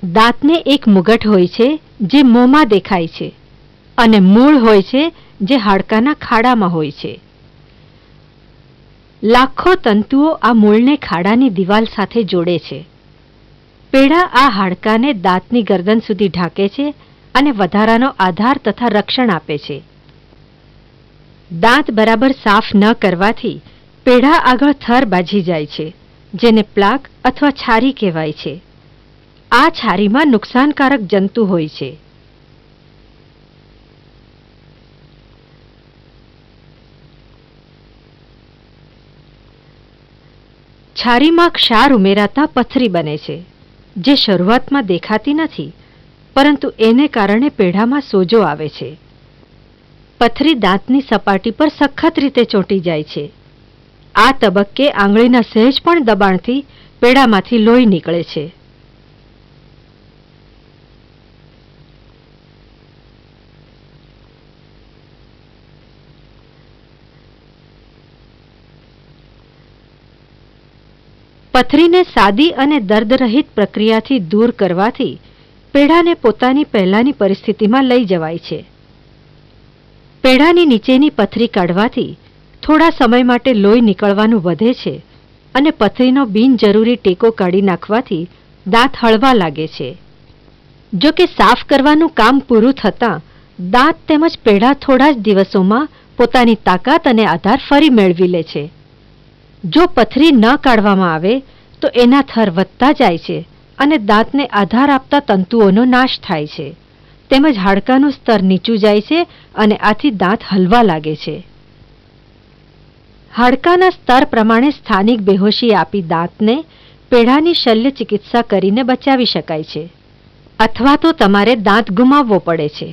દાંતને એક મુગટ હોય છે જે મોંમાં દેખાય છે અને મૂળ હોય છે જે હાડકાના ખાડામાં હોય છે. લાખો તંતુઓ આ મૂળને ખાડાની દિવાલ સાથે જોડે છે. પેઢા આ હાડકાને દાંતની ગરદન સુધી ઢાંકે છે અને વધારાનો આધાર તથા રક્ષણ આપે છે. દાંત બરાબર સાફ ન કરવાથી પેઢા આગળ થર બાજી જાય છે, જેને પ્લાક અથવા છારી કહેવાય છે. આ છારીમાં નુકસાનકારક જંતુ હોય છે. છારીમાં ક્ષાર ઉમેરાતા પથરી બને છે, જે શરૂઆતમાં દેખાતી નથી, પરંતુ એને કારણે પેઢામાં સોજો આવે છે. પથરી દાંતની સપાટી પર સખત રીતે ચોંટી જાય છે. આ તબક્કે આંગળીના સહેજ પણ દબાણથી પેઢામાંથી લોહી નીકળે છે. પથરીને સાદી અને દર્દરહિત પ્રક્રિયાથી દૂર કરવાથી પેઢાને પોતાની પહેલાંની પરિસ્થિતિમાં લઈ જવાય છે. પેઢાની નીચેની પથરી કાઢવાથી થોડા સમય માટે લોહી નીકળવાનું વધે છે અને પથરીનો બિનજરૂરી ટેકો કાઢી નાખવાથી દાંત હળવા લાગે છે. જો કે સાફ કરવાનું કામ પૂરું થતાં દાંત તેમજ પેઢા થોડા જ દિવસોમાં પોતાની તાકાત અને આધાર ફરી મેળવી લે છે. જો પથરી ન કાઢવામાં આવે તો એના થર વધતા જાય છે અને દાંતને આધાર આપતા તંતુઓનો નાશ થાય છે, તેમજ હાડકાનું સ્તર નીચું જાય છે અને આથી દાંત હલવા લાગે છે. હાડકાના સ્તર પ્રમાણે સ્થાનિક બેહોશી આપી દાંતને પેઢાની શલ્ય ચિકિત્સા કરીને બચાવી શકાય છે, અથવા તો તમારે દાંત ગુમાવવો પડે છે.